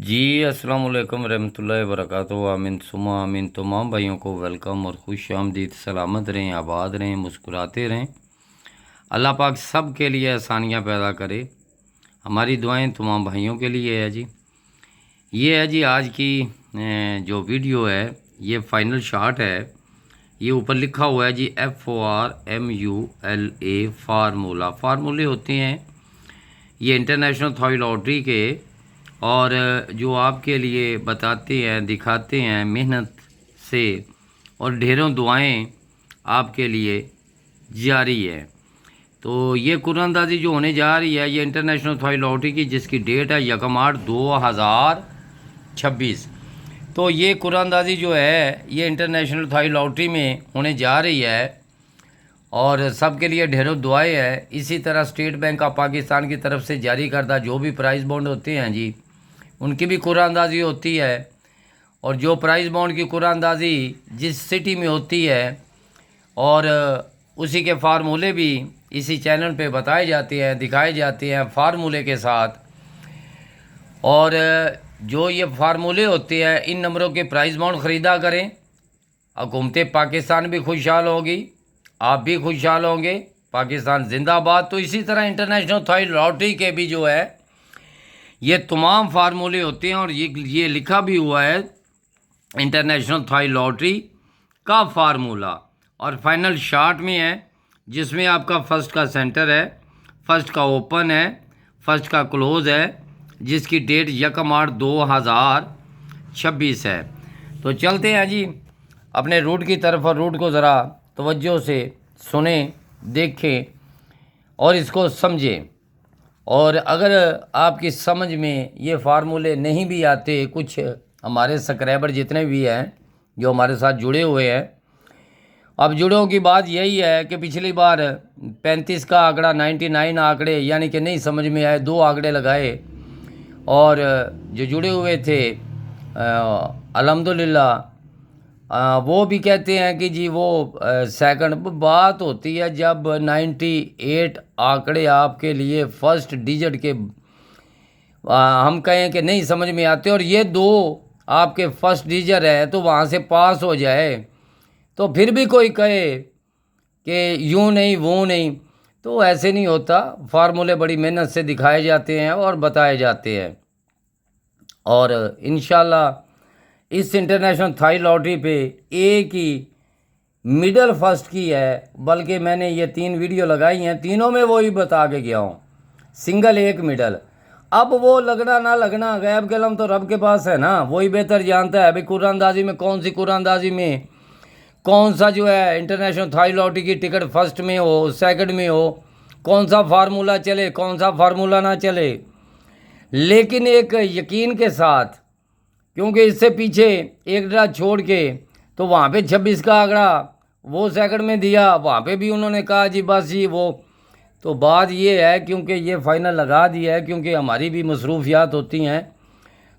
जी अस्सलाम वालेकुम रहमतुल्लाहि व बरकातुहू। आमीन सुमा आमीन। तमाम भाइयों को वेलकम और खुश आमदीद। सलामत रहें, आबाद रहें, मुस्कुराते रहें। अल्लाह पाक सब के लिए आसानियाँ पैदा करे। हमारी दुआएं तमाम भाइयों के लिए है जी। ये है जी आज की जो वीडियो है, ये फाइनल शॉट है। ये ऊपर लिखा हुआ है जी FORMULA फार्मूले होते हैं ये इंटरनेशनल थॉई लॉटरी के, और जो आपके लिए बताते हैं, दिखाते हैं मेहनत से, और ढेरों दुआएं आपके लिए जारी है। तो ये कुरानंदाजी जो होने जा रही है, ये इंटरनेशनल थॉई लॉटरी की, जिसकी डेट है 1 मार्च 2026। तो ये कुरानंदाजी जो है ये इंटरनेशनल थॉई लॉटरी में होने जा रही है, और सबके लिए ढेरों दुआएं है। इसी तरह स्टेट बैंक ऑफ पाकिस्तान की तरफ से जारी करदा जो भी प्राइज़ बॉन्ड होते हैं जी, उनकी भी कुरानंदाजी होती है। और जो प्राइज़ बॉन्ड की कुरानंदाजी जिस सिटी में होती है, और उसी के फार्मूले भी इसी चैनल पे बताए जाते हैं, दिखाए जाते हैं फार्मूले के साथ। और जो ये फार्मूले होते हैं, इन नंबरों के प्राइज़ बॉन्ड ख़रीदा करें। हुकूमत पाकिस्तान भी खुशहाल होगी, आप भी खुशहाल होंगे, पाकिस्तान जिंदाबाद। तो इसी तरह इंटरनेशनल थॉई लॉटरी के भी जो है ये तमाम फार्मूले होते हैं, और ये लिखा भी हुआ है इंटरनेशनल थॉई लॉटरी का फार्मूला, और फाइनल शॉट में है, जिसमें आपका फ़र्स्ट का सेंटर है, फ़र्स्ट का ओपन है, फ़र्स्ट का क्लोज़ है, जिसकी डेट 1 मार्च 2026 है। तो चलते हैं जी अपने रूट की तरफ, और रूट को ज़रा तवज्जो से सुने, देखें और इसको समझें। और अगर आपकी समझ में ये फार्मूले नहीं भी आते, कुछ हमारे सब्सक्राइबर जितने भी हैं जो हमारे साथ जुड़े हुए हैं, अब जुड़ों की बात यही है कि पिछली बार 35 का आंकड़ा, 99 आंकड़े यानी कि नहीं समझ में आए, 2 आंकड़े लगाए, और जो जुड़े हुए थे अल्हम्दुलिल्लाह वो भी कहते हैं कि जी वो सेकंड। बात होती है जब 98 आंकड़े आपके लिए फर्स्ट डिजिट के हम कहें कि नहीं समझ में आते, और ये 2 आपके फर्स्ट डिजिट है, तो वहाँ से पास हो जाए, तो फिर भी कोई कहे कि यूँ नहीं वो नहीं, तो ऐसे नहीं होता। फार्मूले बड़ी मेहनत से दिखाए जाते हैं और बताए जाते हैं। और इंशाल्लाह इस इंटरनेशनल थाई लॉटरी पे एक ही मिडल फर्स्ट की है, बल्कि मैंने ये 3 वीडियो लगाई हैं, तीनों में वही बता के गया हूँ, सिंगल एक मिडल। अब वो लगना ना लगना गैब के लम तो रब के पास है ना, वही बेहतर जानता है भाई कुरानंदाजी में कौन सी कुरानंदाजी में कौन सा जो है इंटरनेशनल थाई लॉटरी की टिकट फर्स्ट में हो, सेकंड में हो, कौन सा फार्मूला चले, कौन सा फार्मूला ना चले। लेकिन एक यकीन के साथ, क्योंकि इससे पीछे एक ड्रा छोड़ के तो वहाँ पे 26 का आंकड़ा वो सेकंड में दिया, वहाँ पे भी उन्होंने कहा जी बस जी वो। तो बात ये है, क्योंकि ये फाइनल लगा दिया है, क्योंकि हमारी भी मसरूफियात होती हैं,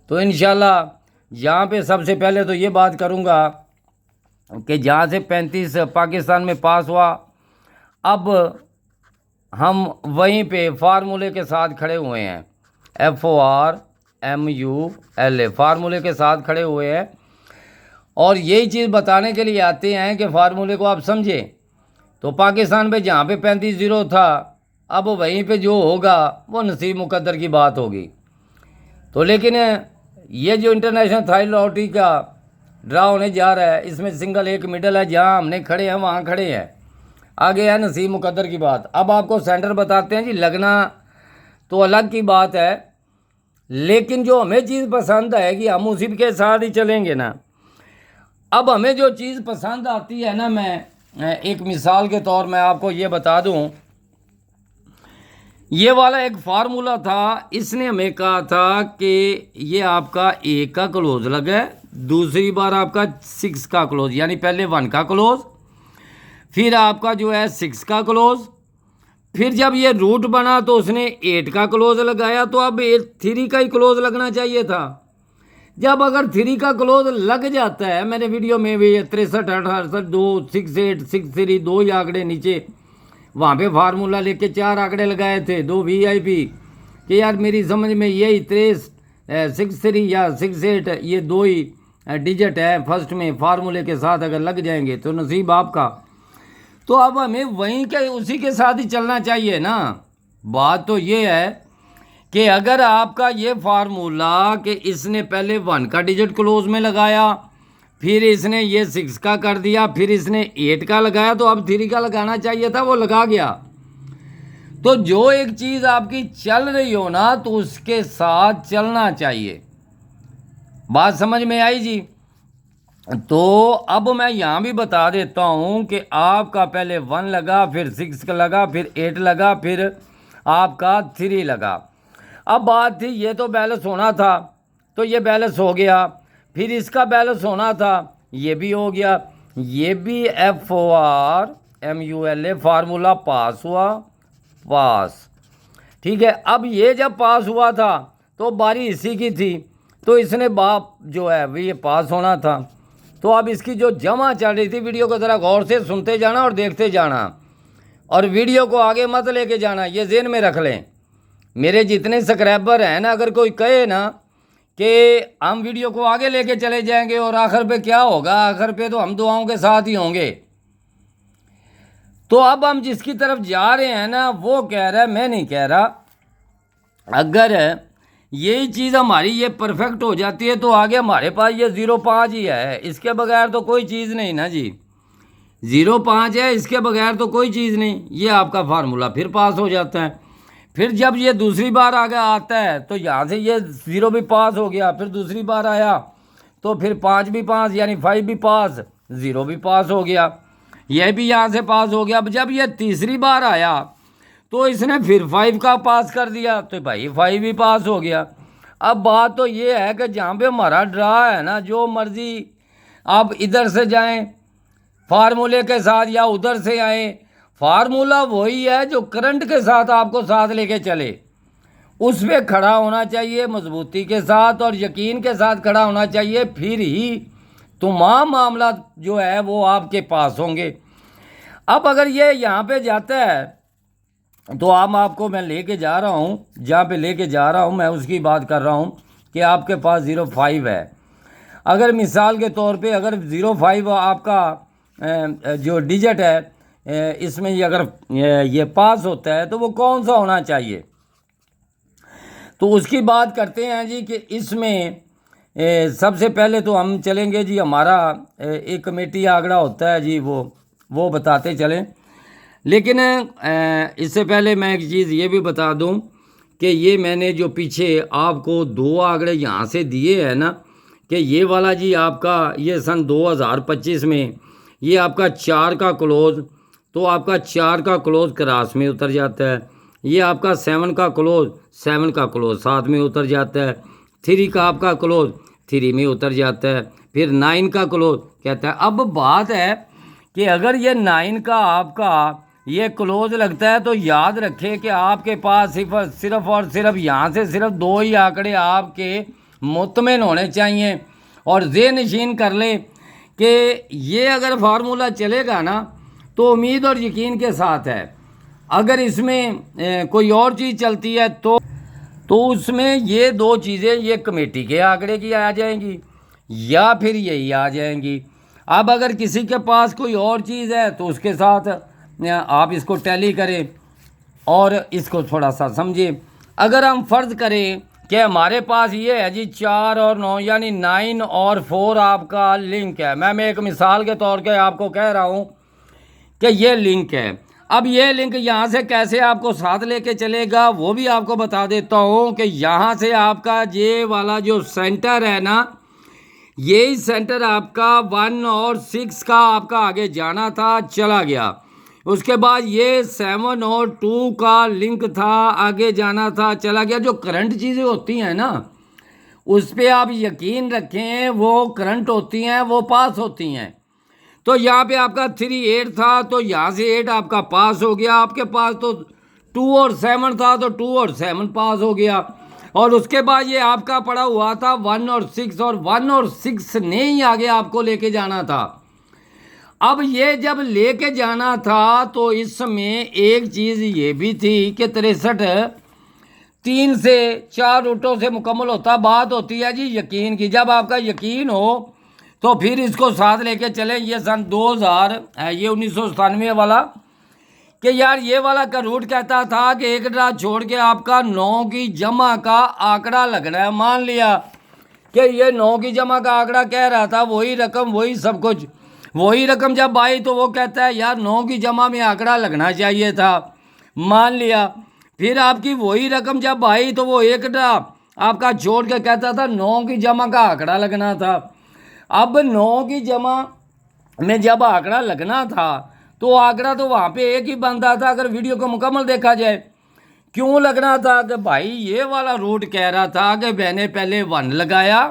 तो इंशाल्लाह यहाँ पे सबसे पहले तो ये बात करूँगा कि जहाँ से 35 पाकिस्तान में पास हुआ, अब हम वहीं पे फार्मूले के साथ खड़े हुए हैं। FORMULA फार्मूले के साथ खड़े हुए हैं, और यही चीज़ बताने के लिए आते हैं कि फार्मूले को आप समझें। तो पाकिस्तान पे जहाँ पे 35-0 था, अब वहीं पे जो होगा वो नसीब मुकद्दर की बात होगी। तो लेकिन ये जो इंटरनेशनल थाई लॉटरी का ड्रा होने जा रहा है, इसमें सिंगल एक मिडल है, जहाँ हमने खड़े हैं वहाँ खड़े हैं, आगे है नसीब मुकद्दर की बात। अब आपको सेंटर बताते हैं जी, लगना तो अलग की बात है, लेकिन जो हमें चीज़ पसंद है कि हम उसी के साथ ही चलेंगे ना। अब हमें जो चीज़ पसंद आती है ना, मैं एक मिसाल के तौर में आपको ये बता दूं, ये वाला एक फार्मूला था, इसने हमें कहा था कि ये आपका 1 का क्लोज लगा है, दूसरी बार आपका 6 का क्लोज, यानी पहले 1 का क्लोज, फिर आपका जो है 6 का क्लोज, फिर जब ये रूट बना तो उसने 8 का क्लोज लगाया, तो अब 3 का ही क्लोज लगना चाहिए था। जब अगर 3 का क्लोज लग जाता है, मैंने वीडियो में भी 63, 68, 2, 6, 8, 6, 3, 2 ही आंकड़े नीचे वहाँ पे फार्मूला लेके 4 आंकड़े लगाए थे, 2 VIP, कि यार मेरी समझ में यही 63 63 या 68, ये दो ही डिजिट है फर्स्ट में, फार्मूले के साथ अगर लग जाएंगे तो नसीब आपका। तो अब हमें वहीं के उसी के साथ ही चलना चाहिए ना। बात तो ये है कि अगर आपका ये फार्मूला कि इसने पहले 1 का डिजिट क्लोज में लगाया, फिर इसने ये 6 का कर दिया, फिर इसने 8 का लगाया, तो अब 3 का लगाना चाहिए था, वो लगा गया। तो जो एक चीज़ आपकी चल रही हो ना तो उसके साथ चलना चाहिए। बात समझ में आई जी? तो अब मैं यहाँ भी बता देता हूँ कि आपका पहले 1 लगा, फिर 6 का लगा, फिर 8 लगा, फिर आपका 3 लगा। अब बात थी ये तो बैलेंस होना था, तो ये बैलेंस हो गया, फिर इसका बैलेंस होना था, ये भी हो गया, ये भी FORMULA फार्मूला पास हुआ, पास। ठीक है, अब ये जब पास हुआ था तो बारी इसी की थी, तो इसने बाप जो है वो ये पास होना था। तो अब इसकी जो जमा चल रही थी, वीडियो को ज़रा गौर से सुनते जाना और देखते जाना, और वीडियो को आगे मत लेके जाना, ये ज़हन में रख लें। मेरे जितने सब्सक्राइबर हैं ना, अगर कोई कहे ना कि हम वीडियो को आगे लेके चले जाएंगे और आखिर पे क्या होगा, आखिर पे तो हम दुआओं के साथ ही होंगे। तो अब हम जिसकी तरफ जा रहे हैं ना, वो कह रहा है, मैं नहीं कह रहा, अगर यही चीज़ हमारी ये परफेक्ट हो जाती है तो आगे हमारे पास ये 0.5 ही है, इसके बगैर तो कोई चीज़ नहीं ना जी। 0.5 है, इसके बगैर तो कोई चीज़ नहीं। ये आपका फार्मूला फिर पास हो जाता है। फिर जब ये दूसरी बार आगे आता है तो यहाँ से ये 0 भी पास हो गया, फिर दूसरी बार आया तो फिर 5 भी पास, यानी 5 भी पास, 0 भी पास हो गया, यह भी यहाँ से पास हो गया। अब जब ये तीसरी बार आया तो इसने फिर 5 का पास कर दिया, तो भाई 5 भी पास हो गया। अब बात तो ये है कि जहाँ पे हमारा ड्रा है ना, जो मर्जी आप इधर से जाएं फार्मूले के साथ या उधर से आए, फार्मूला वही है जो करंट के साथ आपको साथ लेके चले, उस पर खड़ा होना चाहिए मजबूती के साथ और यकीन के साथ खड़ा होना चाहिए, फिर ही तमाम मामला जो है वो आपके पास होंगे। अब अगर ये यहाँ पे जाता है तो आपको मैं लेके जा रहा हूँ, जहाँ पे लेके जा रहा हूँ मैं उसकी बात कर रहा हूँ कि आपके पास 0.5 है। अगर मिसाल के तौर पे अगर 0.5 आपका जो डिजिट है इसमें ये अगर ये पास होता है तो वो कौन सा होना चाहिए, तो उसकी बात करते हैं जी। कि इसमें सबसे पहले तो हम चलेंगे जी, हमारा एक कमेटी आंकड़ा होता है जी, वो बताते चलें। लेकिन इससे पहले मैं एक चीज़ ये भी बता दूं कि ये मैंने जो पीछे आपको 2 आंकड़े यहाँ से दिए हैं ना, कि ये वाला जी आपका ये सन 2025 में ये आपका 4 का क्लोज, तो आपका 4 का क्लोज क्रॉस में उतर जाता है। ये आपका 7 का क्लोज, 7 का क्लोज साथ में उतर जाता है। 3 का आपका क्लोज 3 में उतर जाता है। फिर 9 का क्लोज कहता है। अब बात है कि अगर ये 9 का आपका ये क्लोज लगता है तो याद रखें कि आपके पास सिर्फ और सिर्फ यहाँ से सिर्फ 2 ही आंकड़े आपके मुतमिन होने चाहिए, और ज़हन नशीन कर ले कि ये अगर फार्मूला चलेगा ना तो उम्मीद और यकीन के साथ है। अगर इसमें कोई और चीज़ चलती है तो उसमें ये 2 चीज़ें ये कमेटी के आंकड़े की आ जाएंगी या फिर यही आ जाएंगी। अब अगर किसी के पास कोई और चीज़ है तो उसके साथ आप इसको टैली करें और इसको थोड़ा सा समझें। अगर हम फ़र्ज़ करें कि हमारे पास ये है जी 4 और 9, यानी 9 और 4 आपका लिंक है। मैं एक मिसाल के तौर पे आपको कह रहा हूँ कि ये लिंक है। अब ये लिंक यहाँ से कैसे आपको साथ लेके चलेगा वो भी आपको बता देता हूँ कि यहाँ से आपका ये वाला जो सेंटर है ना, यही सेंटर आपका 1 और 6 का आपका आगे जाना था, चला गया। उसके बाद ये 7 और 2 का लिंक था, आगे जाना था, चला गया। जो करंट चीज़ें होती हैं ना उस पर आप यकीन रखें, वो करंट होती हैं, वो पास होती हैं। तो यहाँ पे आपका 3 8 था, तो यहाँ से 8 आपका पास हो गया। आपके पास तो 2 और 7 था, तो 2 और 7 पास हो गया। और उसके बाद ये आपका पड़ा हुआ था 1 और 6, और 1 और 6 ने ही आगे आपको लेके जाना था। अब ये जब लेके जाना था तो इसमें एक चीज़ ये भी थी कि 63 3 से 4 रूटों से मुकम्मल होता। बात होती है जी यकीन की। जब आपका यकीन हो तो फिर इसको साथ लेके चलें। ये सन 2000 है, ये 1997 वाला, कि यार ये वाला का रूट कहता था कि एक ड्रा छोड़ के आपका 9 की जमा का आंकड़ा लगना है। मान लिया कि ये 9 की जमा का आंकड़ा कह रहा था, वही रकम वही सब कुछ, वही रकम जब आई तो वो कहता है यार 9 की जमा में आंकड़ा लगना चाहिए था। मान लिया। फिर आपकी वही रकम जब आई तो वो एक ड्रा आपका छोड़ के कहता था 9 की जमा का आंकड़ा लगना था। अब 9 की जमा में जब आंकड़ा लगना था तो आंकड़ा तो वहाँ पे एक ही बनता था अगर वीडियो को मुकम्मल देखा जाए। क्यों लगना था कि भाई ये वाला रूट कह रहा था कि मैंने पहले 1 लगाया,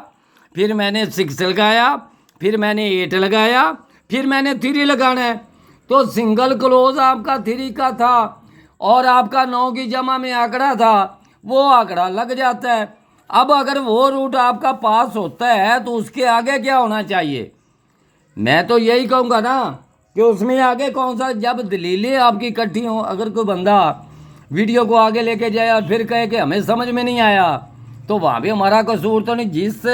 फिर मैंने 6 लगाया, फिर मैंने 8 लगाया, फिर मैंने 3 लगाना है। तो सिंगल क्लोज आपका 3 का था और आपका 9 की जमा में आंकड़ा था, वो आंकड़ा लग जाता है। अब अगर वो रूट आपका पास होता है तो उसके आगे क्या होना चाहिए? मैं तो यही कहूँगा ना कि उसमें आगे कौन सा, जब दलीलें आपकी इकट्ठी हों, अगर कोई बंदा वीडियो को आगे लेके जाए और फिर कहे कि हमें समझ में नहीं आया, तो वहाँ भी हमारा कसूर तो नहीं। जिस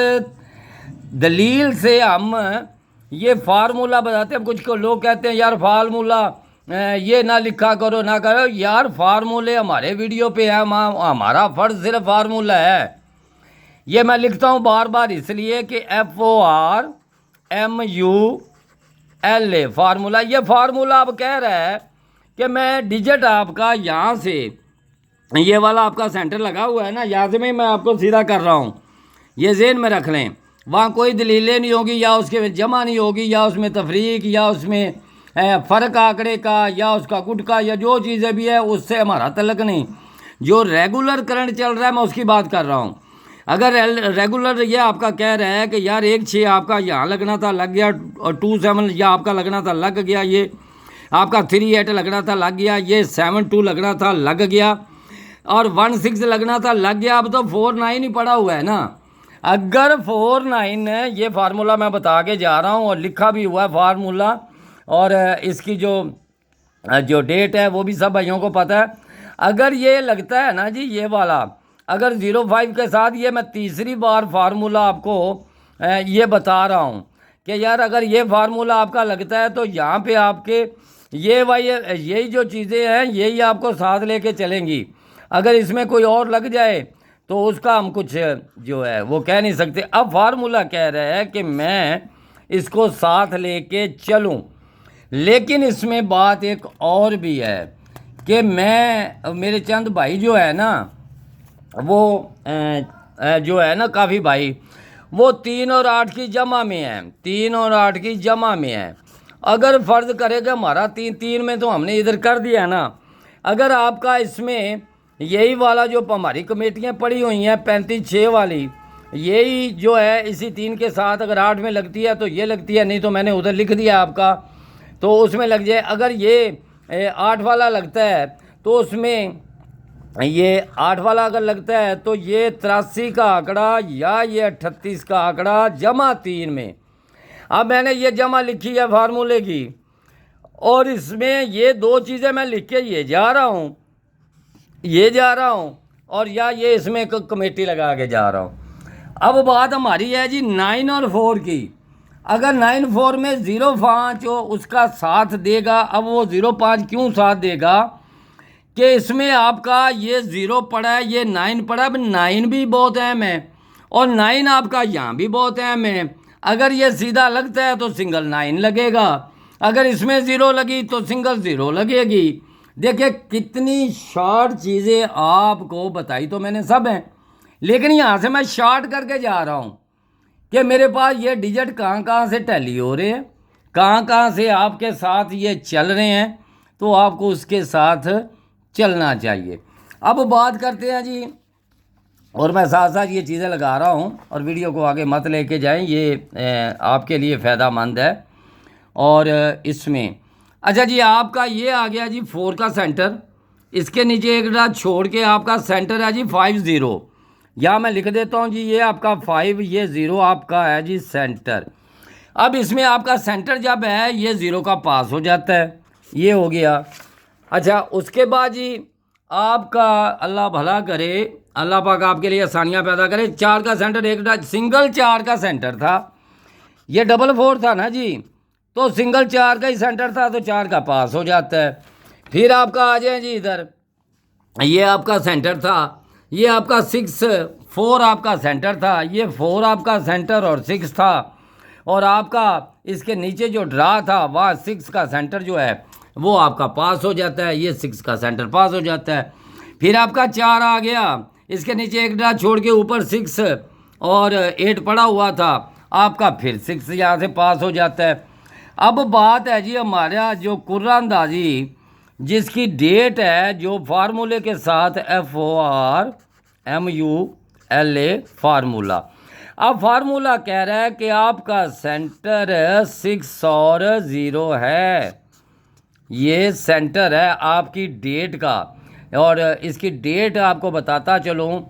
दलील से हम ये फार्मूला बताते हैं, कुछ को लोग कहते हैं यार फार्मूला ये ना लिखा करो ना करो। यार फार्मूले हमारे वीडियो पे है, हमारा फ़र्ज सिर्फ फार्मूला है। ये मैं लिखता हूँ बार बार इसलिए कि FORMULA फार्मूला। ये फार्मूला अब कह रहा है कि मैं डिजिट आपका यहाँ से, ये वाला आपका सेंटर लगा हुआ है ना, यहाँ से मैं आपको सीधा कर रहा हूँ, ये ज़हन में रख लें। वहाँ कोई दलीलें नहीं होगी, या उसके जमा नहीं होगी, या उसमें तफरीक, या उसमें फ़र्क आंकड़े का, या उसका गुट का, या जो चीज़ें भी है उससे हमारा तल्लक नहीं। जो रेगुलर करंट चल रहा है मैं उसकी बात कर रहा हूँ। अगर रेगुलर ये आपका कह रहा है कि यार 1-6 आपका यहाँ लगना था लग गया, और 2-7 या आपका लगना था लग गया, ये आपका 3-8 लगना था लग गया, ये 7-2 लगना था लग गया, और 1-6 लगना था लग गया। अब तो 4-9 ही पड़ा हुआ है ना। अगर 4-9 ये फार्मूला मैं बता के जा रहा हूँ और लिखा भी हुआ है फार्मूला, और इसकी जो डेट है वो भी सब भाइयों को पता है। अगर ये लगता है ना जी ये वाला, अगर 05 के साथ, ये मैं तीसरी बार फार्मूला आपको ये बता रहा हूँ कि यार अगर ये फार्मूला आपका लगता है तो यहाँ पे आपके ये भाई यही जो चीज़ें हैं यही आपको साथ लेके चलेंगी। अगर इसमें कोई और लग जाए तो उसका हम कुछ जो है वो कह नहीं सकते। अब फार्मूला कह रहा है कि मैं इसको साथ लेके चलूँ, लेकिन इसमें बात एक और भी है कि मैं, मेरे चंद भाई जो है ना वो जो है ना काफ़ी भाई, वो 3 और 8 की जमा में है, 3 और 8 की जमा में है। अगर फ़र्ज़ करेगा हमारा 3 में, तो हमने इधर कर दिया ना। अगर आपका इसमें यही वाला जो हमारी कमेटियाँ पड़ी हुई हैं 35-6 वाली, यही जो है इसी 3 के साथ अगर 8 में लगती है तो ये लगती है, नहीं तो मैंने उधर लिख दिया आपका, तो उसमें लग जाए। अगर ये 8 वाला लगता है तो उसमें ये 8 वाला अगर लगता है तो ये 83 का आंकड़ा या ये 38 का आंकड़ा जमा 3 में। अब मैंने ये जमा लिखी है फार्मूले की, और इसमें ये 2 चीज़ें मैं लिख के ये जा रहा हूँ, और या ये इसमें कमेटी लगा के जा रहा हूँ। अब बात हमारी है जी 9 और 4 की। अगर 9-4 में 0-5 उसका साथ देगा। अब वो 0-5 क्यों साथ देगा कि इसमें आपका ये 0 पड़ा है, ये 9 पड़ा है। 9 भी बहुत अहम है और 9 आपका यहाँ भी बहुत अहम है। अगर ये सीधा लगता है तो सिंगल 9 लगेगा, अगर इसमें 0 लगी तो सिंगल 0 लगेगी। देखिए कितनी शॉर्ट चीज़ें आपको बताई तो मैंने सब हैं, लेकिन यहाँ से मैं शॉर्ट करके जा रहा हूँ कि मेरे पास ये डिजिट कहाँ कहाँ से टैली हो रहे हैं, कहाँ कहाँ से आपके साथ ये चल रहे हैं, तो आपको उसके साथ चलना चाहिए। अब बात करते हैं जी, और मैं साथ साथ ये चीज़ें लगा रहा हूँ और वीडियो को आगे मत लेके जाएं, ये आपके लिए फ़ायदामंद है। और इसमें अच्छा जी आपका ये आ गया जी 4 का सेंटर, इसके नीचे एक ड्रा छोड़ के आपका सेंटर है जी 5-0। या मैं लिख देता हूँ जी, ये आपका 5, ये 0 आपका है जी सेंटर। अब इसमें आपका सेंटर जब है ये 0 का पास हो जाता है, ये हो गया। अच्छा उसके बाद जी आपका अल्लाह भला करे, अल्लाह पाक आपके लिए आसानियाँ पैदा करे। 4 का सेंटर, एक सिंगल 4 का सेंटर था, ये डबल 4 था ना जी, तो सिंगल 4 का ही सेंटर था, तो 4 का पास हो जाता है। फिर आपका आ जाए जी इधर, ये आपका सेंटर था, ये आपका 6 4 आपका सेंटर था, ये 4 आपका सेंटर और 6 था, और आपका इसके नीचे जो ड्रा था वहाँ 6 का सेंटर जो है वो आपका पास हो जाता है, ये 6 का सेंटर पास हो जाता है। फिर आपका 4 आ गया, इसके नीचे एक ड्रा छोड़ के ऊपर 6 और 8 पड़ा हुआ था, आपका फिर 6 यहाँ से पास हो जाता है। अब बात है जी हमारा जो कुर्रानंदाजी जिसकी डेट है, जो फार्मूले के साथ FORMULA फार्मूला। अब फार्मूला कह रहा है कि आपका सेंटर 6 और 0 है, ये सेंटर है आपकी डेट का। और इसकी डेट आपको बताता चलूँ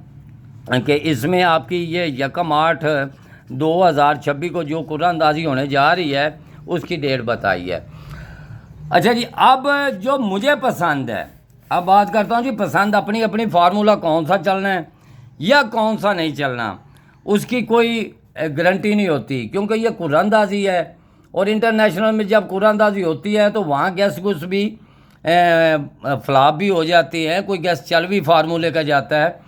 कि इसमें आपकी ये 1/8/2026 को जो कुरानंदाजी होने जा रही है उसकी डेट बताई है। अच्छा जी, अब जो मुझे पसंद है, अब बात करता हूँ जी पसंद अपनी अपनी, फार्मूला कौन सा चलना है या कौन सा नहीं चलना उसकी कोई गारंटी नहीं होती, क्योंकि ये कुरानंदाजी है और इंटरनेशनल में जब कुरानंदाजी होती है तो वहाँ गेस्ट कुछ भी फ्लॉप भी हो जाती हैं, कोई गेस्ट चल भी फार्मूले का जाता है।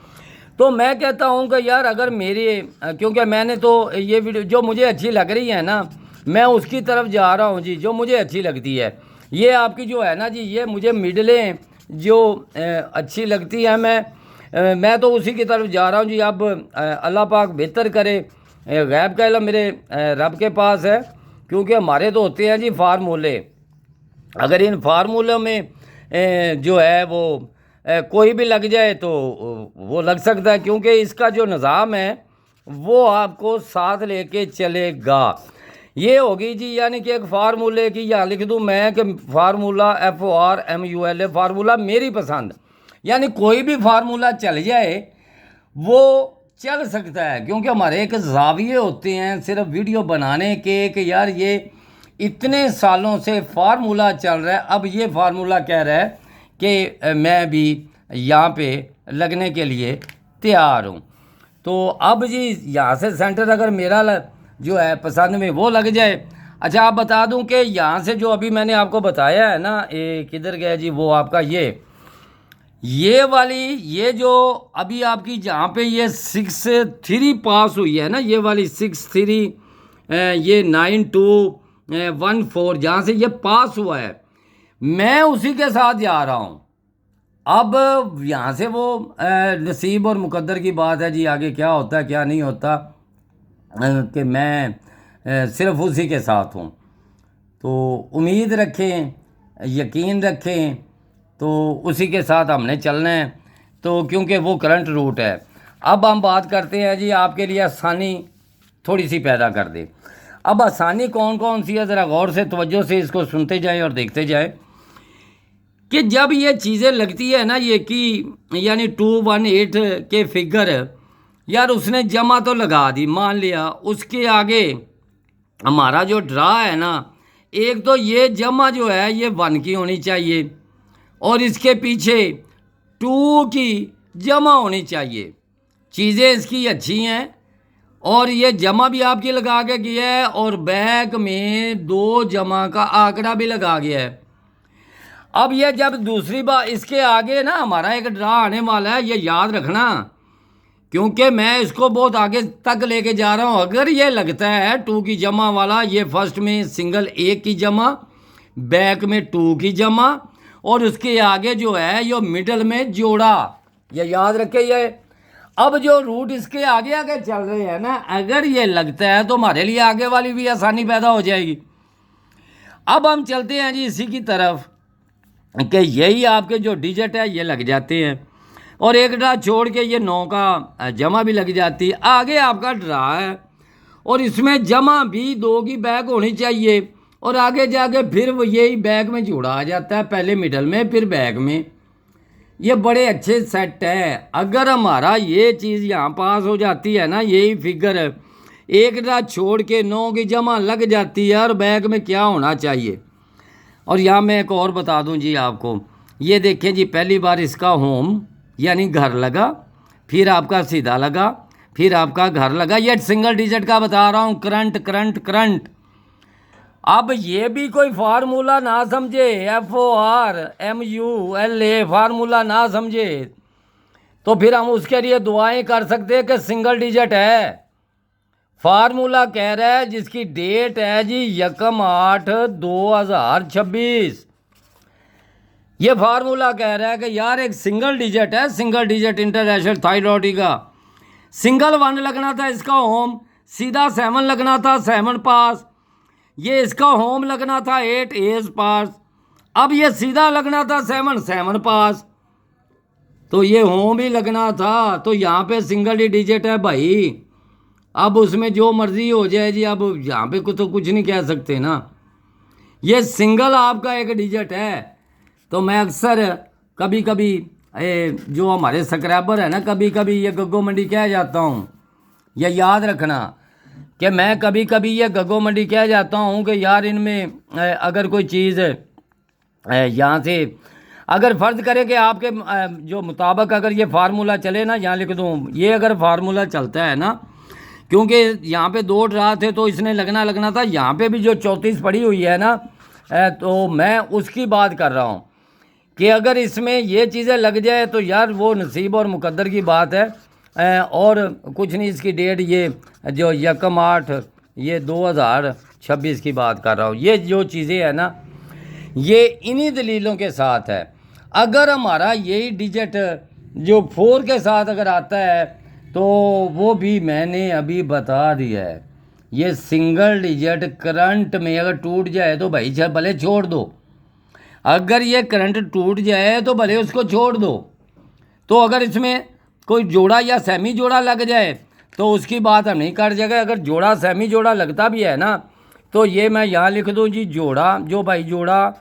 तो मैं कहता हूँ कि यार अगर मेरे, क्योंकि मैंने तो ये वीडियो जो मुझे अच्छी लग रही है ना, मैं उसकी तरफ जा रहा हूँ जी, जो मुझे अच्छी लगती है। ये आपकी जो है ना जी, ये मुझे मिडलें जो अच्छी लगती है, मैं तो उसी की तरफ जा रहा हूँ जी। अब अल्लाह पाक बेहतर करे, गैब का इल्म मेरे रब के पास है, क्योंकि हमारे तो होते हैं जी फार्मूले। अगर इन फार्मूलों में जो है वो कोई भी लग जाए तो वो लग सकता है, क्योंकि इसका जो निज़ाम है वो आपको साथ लेके चलेगा। ये होगी जी, यानी कि एक फार्मूले की, यहाँ लिख दूँ मैं कि फार्मूला FORMULA फार्मूला मेरी पसंद, यानी कोई भी फार्मूला चल जाए वो चल सकता है, क्योंकि हमारे एक ज़ाविये होते हैं सिर्फ वीडियो बनाने के कि यार ये इतने सालों से फार्मूला चल रहा है, अब ये फार्मूला कह रहा है कि मैं भी यहाँ पे लगने के लिए तैयार हूँ। तो अब जी यहाँ से सेंटर अगर मेरा जो है पसंद में वो लग जाए। अच्छा, आप बता दूं कि यहाँ से जो अभी मैंने आपको बताया है ना, किधर गया जी वो आपका ये वाली, ये जो अभी आपकी जहाँ पे ये 6-3 पास हुई है ना, ये वाली 6-3, ये 9-2-1-4 जहाँ से ये पास हुआ है, मैं उसी के साथ जा रहा हूँ। अब यहाँ से वो नसीब और मुकद्दर की बात है जी, आगे क्या होता है क्या नहीं होता, कि मैं सिर्फ उसी के साथ हूँ। तो उम्मीद रखें, यकीन रखें, तो उसी के साथ हमने चलना है, तो क्योंकि वो करंट रूट है। अब हम बात करते हैं जी, आपके लिए आसानी थोड़ी सी पैदा कर दे। अब आसानी कौन कौन सी है, ज़रा गौर से तवज्जो से इसको सुनते जाएं और देखते जाएं कि जब ये चीज़ें लगती है ना, ये कि यानी 218 के फिगर, यार उसने जमा तो लगा दी, मान लिया उसके आगे हमारा जो ड्रा है ना, एक तो ये जमा जो है ये 1 की होनी चाहिए और इसके पीछे 2 की जमा होनी चाहिए। चीज़ें इसकी अच्छी हैं और ये जमा भी आपकी लगा के किया है और बैक में 2 जमा का आंकड़ा भी लगा गया है। अब ये जब दूसरी बार इसके आगे ना हमारा एक ड्रा आने वाला है, ये याद रखना, क्योंकि मैं इसको बहुत आगे तक लेके जा रहा हूँ। अगर ये लगता है 2 की जमा वाला, ये फर्स्ट में सिंगल 1 की जमा, बैक में 2 की जमा और उसके आगे जो है ये मिडल में जोड़ा, ये याद रखे। ये अब जो रूट इसके आगे आगे चल रहे हैं ना, अगर ये लगता है तो हमारे लिए आगे वाली भी आसानी पैदा हो जाएगी। अब हम चलते हैं जी इसी की तरफ कि यही आपके जो डिजिट है ये लग जाते हैं और एक ड्रा छोड़ के ये 9 का जमा भी लग जाती है। आगे आपका ड्रा है और इसमें जमा भी 2 की बैक होनी चाहिए और आगे जाके फिर वो यही बैक में जुड़ा आ जाता है, पहले मिडल में फिर बैक में। ये बड़े अच्छे सेट है। अगर हमारा ये चीज़ यहाँ पास हो जाती है ना, यही फिगर एक ड्रा छोड़ के 9 की जमा लग जाती है और बैक में क्या होना चाहिए। और यहाँ मैं एक और बता दूँ जी आपको, ये देखें जी, पहली बार इसका होम यानी घर लगा, फिर आपका सीधा लगा, फिर आपका घर लगा। ये सिंगल डिजिट का बता रहा हूँ, करंट करंट करंट। अब ये भी कोई फार्मूला ना समझे, FORMULA फार्मूला ना समझे तो फिर हम उसके लिए दुआएं कर सकते हैं कि सिंगल डिजिट है। फार्मूला कह रहा है जिसकी डेट है जी 1/8/2026। ये फार्मूला कह रहा है कि यार एक सिंगल डिजिट है, सिंगल डिजिट इंटरनेशनल थायरॉयड का। सिंगल 1 लगना था इसका होम, सीधा 7 लगना था 7 पास। ये इसका होम लगना था 8 एज पास। अब ये सीधा लगना था 7 पास, तो ये होम भी लगना था। तो यहाँ पे सिंगल ही डिजिट है भाई। अब उसमें जो मर्जी हो जाए जी, अब यहाँ पे तो कुछ नहीं कह सकते ना। ये सिंगल आपका एक डिजिट है। तो मैं अक्सर कभी कभी जो हमारे सब्सक्राइबर है ना, कभी कभी ये गग्गो मंडी कह जाता हूँ। ये याद रखना कि मैं कभी कभी ये गग्गो मंडी कह जाता हूँ कि यार इनमें अगर कोई चीज़ यहाँ से अगर फ़र्ज़ करें कि आपके जो मुताबिक अगर ये फार्मूला चले ना, यहाँ लिख दूँ, ये अगर फार्मूला चलता है ना, क्योंकि यहाँ पे 2 ड्रा थे तो इसने लगना था। यहाँ पे भी जो 34 पड़ी हुई है ना, तो मैं उसकी बात कर रहा हूँ कि अगर इसमें ये चीज़ें लग जाए तो यार वो नसीब और मुकद्दर की बात है, और कुछ नहीं। इसकी डेट ये जो 1/8/2026 की बात कर रहा हूँ। ये जो चीज़ें हैं ना, ये इन्हीं दलीलों के साथ है। अगर हमारा यही डिजिट जो 4 के साथ अगर आता है तो वो भी मैंने अभी बता दिया है। ये सिंगल डिजिट करंट में अगर टूट जाए तो भाई भले छोड़ दो। अगर ये करंट टूट जाए तो भले उसको छोड़ दो। तो अगर इसमें कोई जोड़ा या सेमी जोड़ा लग जाए तो उसकी बात हम नहीं कर जाएगा। अगर जोड़ा सेमी जोड़ा लगता भी है ना, तो ये मैं यहाँ लिख दूँ जी, जोड़ा जो भाई जोड़ा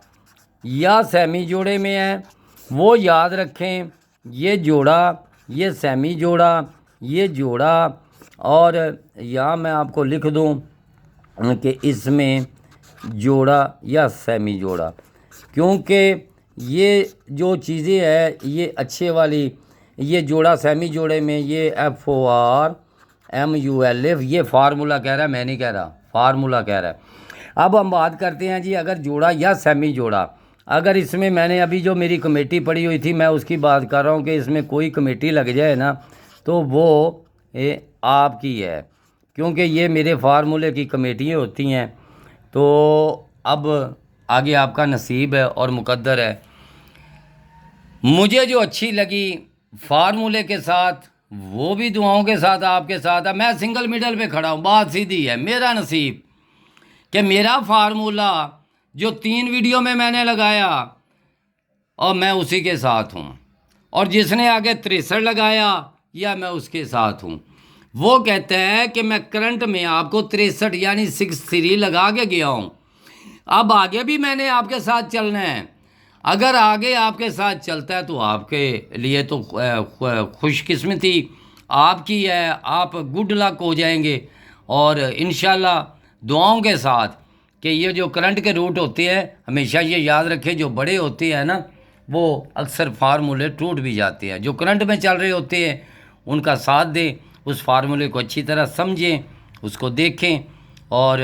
या सेमी जोड़े में है वो याद रखें। ये जोड़ा, ये सेमी जोड़ा, ये जोड़ा, और यहाँ मैं आपको लिख दूँ कि इसमें जोड़ा या सेमी जोड़ा, क्योंकि ये जो चीज़ें है ये अच्छे वाली, ये जोड़ा सेमी जोड़े में ये FORMULA ये फार्मूला कह रहा है, मैं नहीं कह रहा, फार्मूला कह रहा है। अब हम बात करते हैं जी, अगर जोड़ा या सेमी जोड़ा, अगर इसमें मैंने अभी जो मेरी कमेटी पड़ी हुई थी मैं उसकी बात कर रहा हूँ कि इसमें कोई कमेटी लग जाए ना तो वो आपकी है, क्योंकि ये मेरे फार्मूले की कमेटियाँ होती हैं। तो अब आगे आपका नसीब है और मुकद्दर है। मुझे जो अच्छी लगी फार्मूले के साथ, वो भी दुआओं के साथ आपके साथ है। मैं सिंगल मिडल पे खड़ा हूँ, बात सीधी है। मेरा नसीब कि मेरा फार्मूला जो 3 वीडियो में मैंने लगाया और मैं उसी के साथ हूँ, और जिसने आगे 63 लगाया या मैं उसके साथ हूँ। वो कहता है कि मैं करंट में आपको 63 यानी 63 लगा के गया हूँ। अब आगे भी मैंने आपके साथ चलना है। अगर आगे आपके साथ चलता है तो आपके लिए तो खुशकिस्मती आपकी है, आप गुड लक हो जाएंगे। और इंशाल्लाह दुआओं के साथ कि ये जो करंट के रूट होते हैं, हमेशा ये याद रखें, जो बड़े होते हैं ना वो अक्सर फार्मूले टूट भी जाते हैं। जो करंट में चल रहे होते हैं उनका साथ दें, उस फार्मूले को अच्छी तरह समझें, उसको देखें। और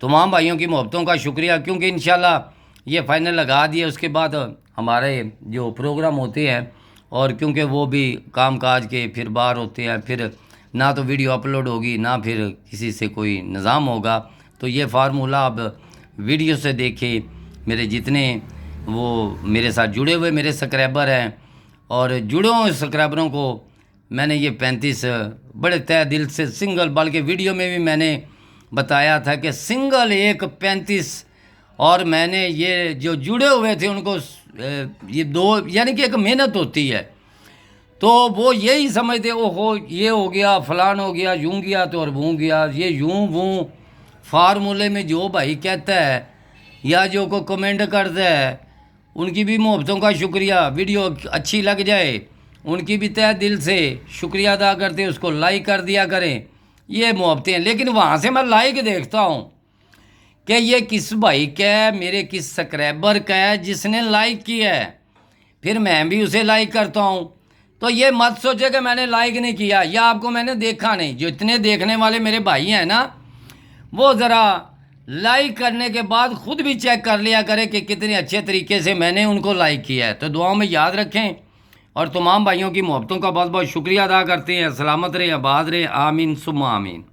तमाम भाइयों की मोहब्बतों का शुक्रिया, क्योंकि इंशाल्लाह ये फ़ाइनल लगा दिए। उसके बाद हमारे जो प्रोग्राम होते हैं, और क्योंकि वो भी काम काज के फिर बाहर होते हैं, फिर ना तो वीडियो अपलोड होगी ना फिर किसी से कोई निज़ाम होगा। तो ये फार्मूला अब वीडियो से देखें। मेरे जितने वो मेरे साथ जुड़े हुए मेरे सब्सक्राइबर हैं, और जुड़े हुए सब्सक्राइबरों को मैंने ये 35 बड़े तय दिल से सिंगल, बल्कि वीडियो में भी मैंने बताया था कि सिंगल एक 35, और मैंने ये जो जुड़े हुए थे उनको ये 2 यानी कि एक मेहनत होती है। तो वो यही समझते, ओहो ये हो गया, फलान हो गया, यूँ गया तो और वूँ गया, ये यूँ वूँ। फार्मूले में जो भाई कहता है या जो को कमेंट करता है उनकी भी मोहब्बतों का शुक्रिया। वीडियो अच्छी लग जाए उनकी भी तहे दिल से शुक्रिया अदा करते, उसको लाइक कर दिया करें। ये मोहब्बतें हैं। लेकिन वहाँ से मैं लाइक देखता हूँ कि ये किस भाई का है, मेरे किस सब्सक्राइबर का है जिसने लाइक किया है, फिर मैं भी उसे लाइक करता हूँ। तो ये मत सोचे कि मैंने लाइक नहीं किया या आपको मैंने देखा नहीं। जो इतने देखने वाले मेरे भाई हैं ना, वो ज़रा लाइक करने के बाद ख़ुद भी चेक कर लिया करें कि कितने अच्छे तरीके से मैंने उनको लाइक किया है। तो दुआओं में याद रखें और तमाम भाइयों की मोहब्बतों का बहुत बहुत शुक्रिया अदा करते हैं। सलामत रहे, आबाद रहे, आमीन सुम्मा आमीन।